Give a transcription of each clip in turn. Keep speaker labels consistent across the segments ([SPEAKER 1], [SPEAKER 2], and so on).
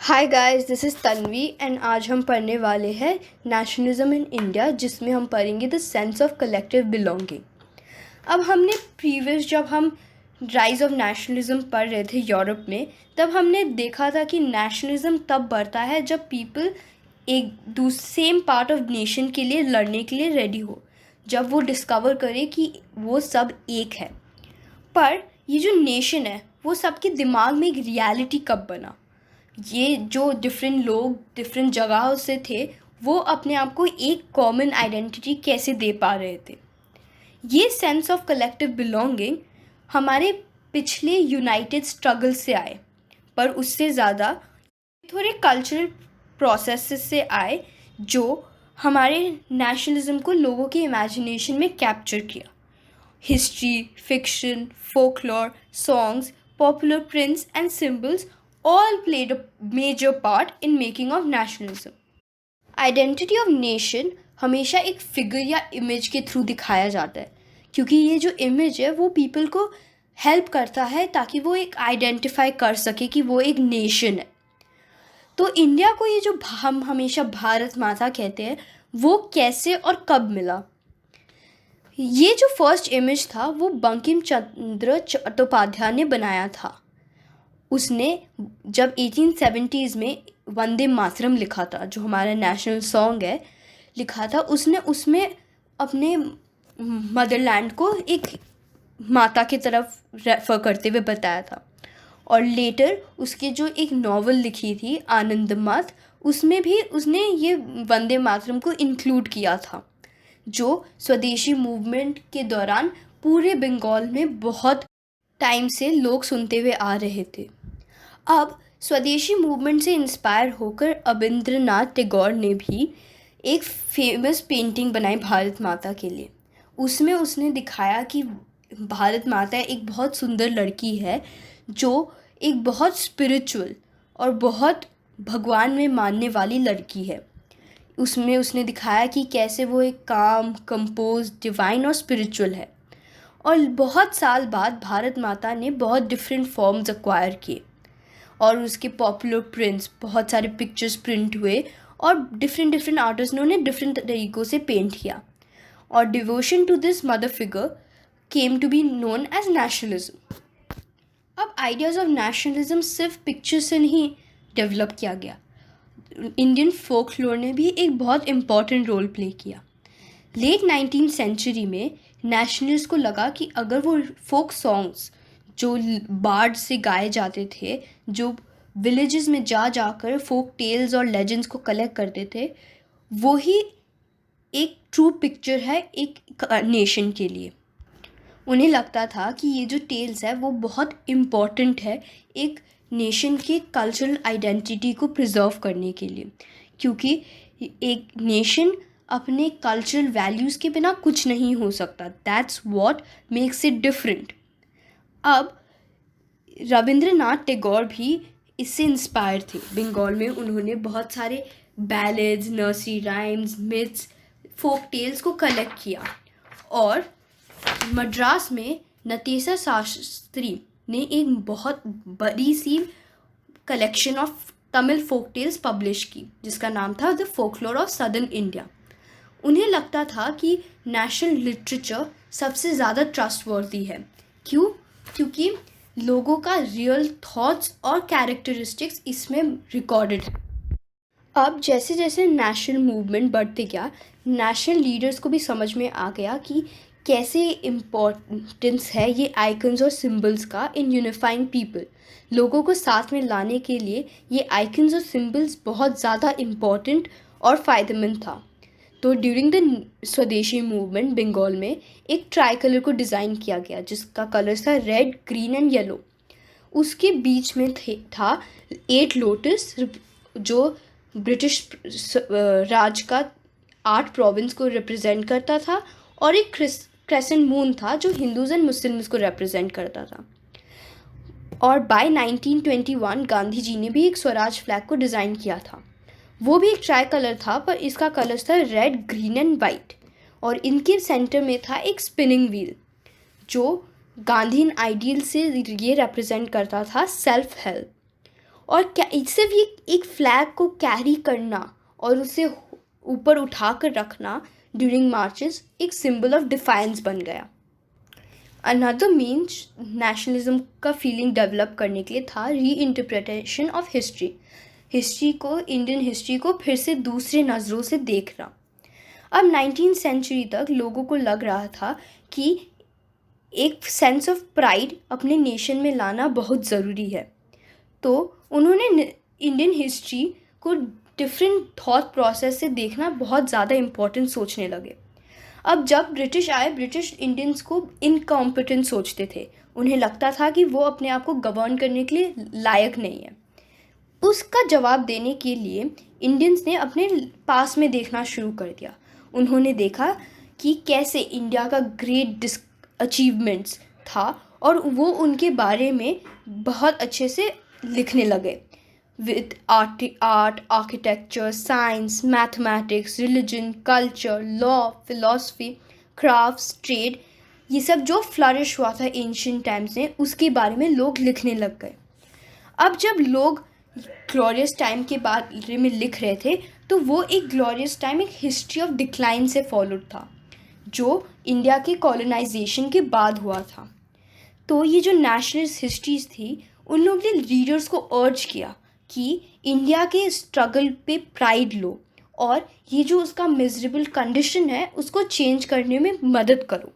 [SPEAKER 1] Hi guys, this is Tanvi and आज हम पढ़ने वाले हैं नेशनलिज्म इन इंडिया, जिसमें हम पढ़ेंगे the sense of collective belonging. अब हमने प्रीवियस जब हम राइज ऑफ नेशनलिज्म पढ़ रहे थे यूरोप में, तब हमने देखा था कि नेशनलिज्म तब बढ़ता है जब पीपल एक सेम पार्ट ऑफ नेशन के लिए लड़ने के लिए रेडी हो, जब वो डिस्कवर करे कि वो सब एक है। पर ये जो नेशन है वो सबके दिमाग में एक रियलिटी कब बना? ये जो डिफरेंट लोग डिफरेंट जगहों से थे, वो अपने आप को एक कॉमन आइडेंटिटी कैसे दे पा रहे थे? ये सेंस ऑफ कलेक्टिव बिलोंगिंग हमारे पिछले यूनाइटेड स्ट्रगल से आए, पर उससे ज़्यादा थोड़े कल्चरल प्रोसेसेस से आए जो हमारे नेशनलिज्म को लोगों के इमेजिनेशन में कैप्चर किया। History, fiction, folklore, songs, popular prints and symbols all played a major part in making of nationalism. Identity of nation हमेशा एक फिगर या इमेज के थ्रू दिखाया जाता है, क्योंकि ये जो इमेज है वो पीपल को हेल्प करता है ताकि वो एक आइडेंटिफाई कर सके कि वो एक नेशन है। तो इंडिया को ये जो हम हमेशा भारत माता कहते हैं, वो कैसे और कब मिला? ये जो फर्स्ट इमेज था वो बंकिम चंद्र चट्टोपाध्याय ने बनाया था। उसने जब 1870s में वंदे मातरम लिखा था, जो हमारा नेशनल सॉन्ग है, लिखा था, उसने उसमें अपने मदरलैंड को एक माता की तरफ रेफर करते हुए बताया था। और लेटर उसके जो एक नॉवल लिखी थी आनंदमात, उसमें भी उसने ये वंदे मातरम को इंक्लूड किया था, जो स्वदेशी मूवमेंट के दौरान पूरे बंगाल में बहुत टाइम से लोग सुनते हुए आ रहे थे। अब स्वदेशी मूवमेंट से इंस्पायर होकर अबिंद्रनाथ टैगोर ने भी एक फेमस पेंटिंग बनाई भारत माता के लिए। उसमें उसने दिखाया कि भारत माता एक बहुत सुंदर लड़की है, जो एक बहुत स्पिरिचुअल और बहुत भगवान में मानने वाली लड़की है। उसमें उसने दिखाया कि कैसे वो एक काम, कंपोज, डिवाइन और स्पिरिचुअल है। और बहुत साल बाद भारत माता ने बहुत डिफरेंट फॉर्म्स एक्वायर किए और उसके पॉपुलर प्रिंट्स, बहुत सारे पिक्चर्स प्रिंट हुए और डिफरेंट आर्टिस्ट ने उन्हें डिफरेंट तरीक़ों से पेंट किया। और devotion to this mother figure came to be known as nationalism. अब आइडियाज़ ऑफ नेशनलिज्म सिर्फ पिक्चर से नहीं डेवलप किया गया, इंडियन फोकलोर ने भी एक बहुत इम्पॉर्टेंट रोल प्ले किया। लेट 19th सेंचुरी में नेशनलिस्ट को लगा कि अगर वो फोक सॉन्ग्स जो बार्ड से गाए जाते थे, जो विलेजेस में जा जाकर फोक टेल्स और लेजेंड्स को कलेक्ट करते थे, वो ही एक ट्रू पिक्चर है एक नेशन के लिए। उन्हें लगता था कि ये जो टेल्स है वो बहुत इम्पॉर्टेंट है एक नेशन के कल्चरल आइडेंटिटी को प्रिजर्व करने के लिए, क्योंकि एक नेशन अपने कल्चरल वैल्यूज़ के बिना कुछ नहीं हो सकता। That's what makes it different. अब रविंद्रनाथ टैगोर भी इससे इंस्पायर थे। बंगाल में उन्होंने बहुत सारे ballads, nursery rhymes, myths, folk tales को कलेक्ट किया और मद्रास में नटेशा शास्त्री ने एक बहुत बड़ी सी collection of Tamil folk tales publish की, जिसका नाम था the folklore of southern India. उन्हें लगता था कि नेशनल लिटरेचर सबसे ज़्यादा ट्रस्टवर्दी है। क्यों? क्योंकि लोगों का रियल थॉट्स और कैरेक्टरिस्टिक्स इसमें रिकॉर्डेड है। अब जैसे जैसे नेशनल मूवमेंट बढ़ते गया, नेशनल लीडर्स को भी समझ में आ गया कि कैसे इम्पोर्टेंस है ये आइकन्स और सिंबल्स का इन यूनिफाइंग पीपल। लोगों को साथ में लाने के लिए ये आइकन्स और सिंबल्स बहुत ज़्यादा इम्पॉर्टेंट और फ़ायदेमंद था। तो ड्यूरिंग द स्वदेशी मूवमेंट बंगाल में एक ट्राई कलर को डिज़ाइन किया गया, जिसका कलर था रेड, ग्रीन एंड येलो। उसके बीच में था 8 लोटस, जो ब्रिटिश राज का 8 प्रोविंस को रिप्रेजेंट करता था, और एक क्रेसेंट मून था जो हिंदूज एंड मुस्लिम्स को रिप्रेजेंट करता था। और बाय 1921 गांधी जी ने भी एक स्वराज फ्लैग को डिज़ाइन किया था। वो भी एक ट्राई कलर था, पर इसका कलर था रेड, ग्रीन एंड वाइट। और इनके सेंटर में था एक स्पिनिंग व्हील, जो गांधीन आइडियल से ये रिप्रेजेंट करता था सेल्फ हेल्प। और क्या सिर्फ ये एक फ्लैग को कैरी करना और उसे ऊपर उठा कर रखना ड्यूरिंग मार्चेस एक सिंबल ऑफ डिफाइंस बन गया। अनदर मीन्स नेशनलिज्म का फीलिंग डेवलप करने के लिए था री interpretation of history, Indian history को फिर से दूसरे नज़रों से देखना। अब 19th सेंचुरी तक लोगों को लग रहा था कि एक सेंस ऑफ प्राइड अपने नेशन में लाना बहुत ज़रूरी है, तो उन्होंने इंडियन हिस्ट्री को डिफरेंट थॉट प्रोसेस से देखना बहुत ज़्यादा इम्पोर्टेंट सोचने लगे। अब जब ब्रिटिश आए, ब्रिटिश इंडियंस को इनकॉम्पिटेंट सोचते थे, उन्हें लगता था कि वो अपने आप को गवर्न करने के लिए लायक नहीं है। उसका जवाब देने के लिए इंडियंस ने अपने पास में देखना शुरू कर दिया। उन्होंने देखा कि कैसे इंडिया का ग्रेट अचीवमेंट्स था और वो उनके बारे में बहुत अच्छे से लिखने लगे। With art, architecture, science, mathematics, religion, culture, law, philosophy, crafts, trade, ये सब जो फ्लरिश हुआ था एंशिएंट टाइम्स में, उसके बारे में लोग लिखने लग गए। अब जब लोग ग्लोरियस टाइम के बारे में लिख रहे थे, तो वो एक ग्लोरियस टाइम एक हिस्ट्री ऑफ डिक्लाइन से फॉलोड था, जो इंडिया के कॉलोनाइजेशन के बाद हुआ था। तो ये जो नेशनलिस्ट हिस्ट्रीज थी, उन लोगों ने रीडर्स को अर्ज किया कि इंडिया के स्ट्रगल पे प्राइड लो और ये जो उसका मिजरेबल कंडीशन है उसको चेंज करने में मदद करो।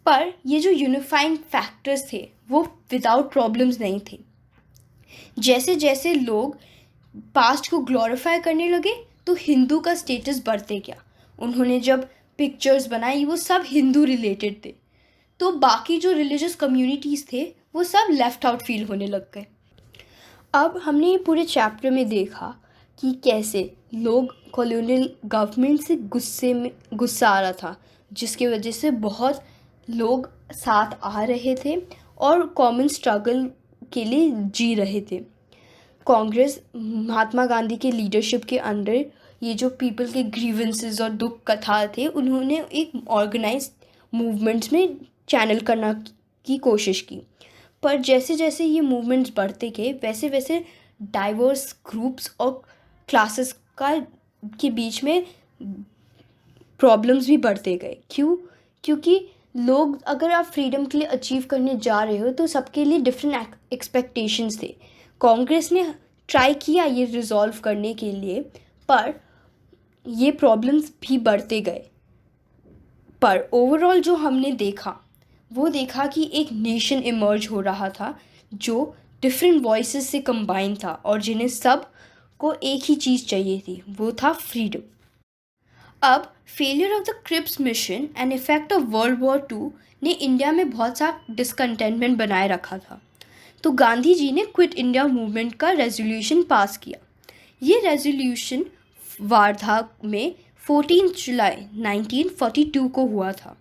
[SPEAKER 1] पर ये जो यूनिफाइंग फैक्टर्स थे वो विदाउट प्रॉब्लम्स नहीं थे। जैसे जैसे लोग पास्ट को ग्लोरीफाई करने लगे तो हिंदू का स्टेटस बढ़ते गया। उन्होंने जब पिक्चर्स बनाई वो सब हिंदू रिलेटेड थे, तो बाकी जो रिलीजियस कम्युनिटीज़ थे वो सब लेफ्ट आउट फील होने लग गए। अब हमने ये पूरे चैप्टर में देखा कि कैसे लोग कॉलोनियल गवर्नमेंट से गुस्सा आ रहा था, जिसकी वजह से बहुत लोग साथ आ रहे थे और कॉमन स्ट्रगल के लिए जी रहे थे। कांग्रेस महात्मा गांधी के लीडरशिप के अंडर ये जो पीपल के ग्रीवेंसेस और दुख कथा थे, उन्होंने एक ऑर्गेनाइज मूवमेंट्स में चैनल करना की कोशिश की। पर जैसे जैसे ये मूवमेंट्स बढ़ते गए वैसे वैसे डाइवर्स ग्रुप्स और क्लासेस के बीच में प्रॉब्लम्स भी बढ़ते गए। क्योंकि लोग, अगर आप फ्रीडम के लिए अचीव करने जा रहे हो तो सबके लिए डिफरेंट एक्सपेक्टेशंस थे। कांग्रेस ने ट्राई किया ये रिजॉल्व करने के लिए, पर ये प्रॉब्लम्स भी बढ़ते गए। पर ओवरऑल जो हमने देखा वो देखा कि एक नेशन इमर्ज हो रहा था जो डिफरेंट वॉइसेस से कंबाइन था और जिन्हें सब को एक ही चीज़ चाहिए थी, वो था फ्रीडम। अब failure of the Cripps mission and effect of world war II ने इंडिया में बहुत सा डिसकंटेंटमेंट बनाए रखा था, तो गांधी जी ने क्विट इंडिया मूवमेंट का रेजोल्यूशन पास किया। ये रेजोल्यूशन वार्धा में 14 जुलाई 1942 को हुआ था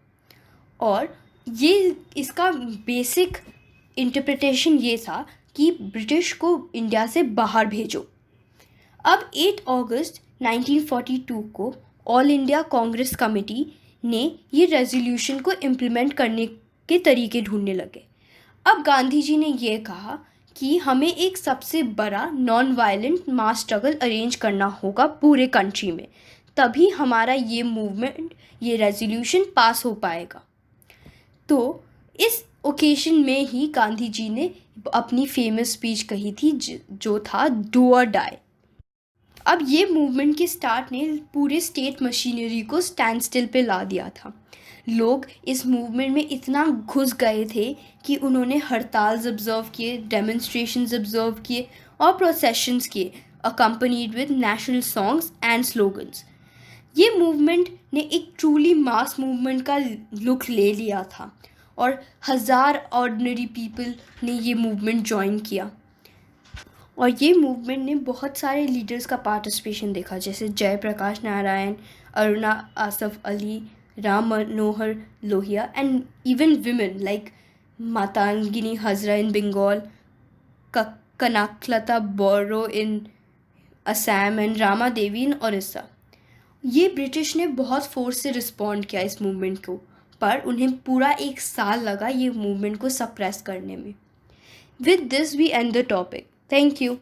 [SPEAKER 1] और ये इसका बेसिक इंटरप्रिटेशन ये था कि ब्रिटिश को इंडिया से बाहर भेजो। अब 8 अगस्त 1942 को ऑल इंडिया कांग्रेस कमेटी ने ये रेजोल्यूशन को इम्प्लीमेंट करने के तरीके ढूंढने लगे। अब गांधी जी ने ये कहा कि हमें एक सबसे बड़ा नॉन वायलेंट मास स्ट्रगल अरेंज करना होगा पूरे कंट्री में, तभी हमारा ये मूवमेंट, ये रेजोल्यूशन पास हो पाएगा। तो इस ओकेशन में ही गांधी जी ने अपनी फेमस स्पीच कही थी जो था डू और डाई। अब ये मूवमेंट के स्टार्ट ने पूरे स्टेट मशीनरी को स्टैंड स्टिल पे ला दिया था। लोग इस मूवमेंट में इतना घुस गए थे कि उन्होंने हड़ताल ऑब्जर्व किए, डेमोन्स्ट्रेशंस ऑब्जर्व किए और प्रोसेशंस किए, accompanied with national songs and slogans. ये मूवमेंट ने एक ट्रूली मास मूवमेंट का लुक ले लिया था और 1000 ऑर्डिनरी पीपल ने ये मूवमेंट ज्वाइन किया और ये मूवमेंट ने बहुत सारे लीडर्स का पार्टिसिपेशन देखा, जैसे Jayaprakash Narayan, Aruna Asaf Ali, Ram Manohar Lohia and even women like Matangini Hazra in Bengal, Kanaklata Boro in Assam and Rama Devi in Odisha. ये ब्रिटिश ने बहुत फोर्स से रिस्पॉन्ड किया इस मूवमेंट को, पर उन्हें पूरा 1 साल लगा ये मूवमेंट को सप्रेस करने में। With this we end the topic. Thank you.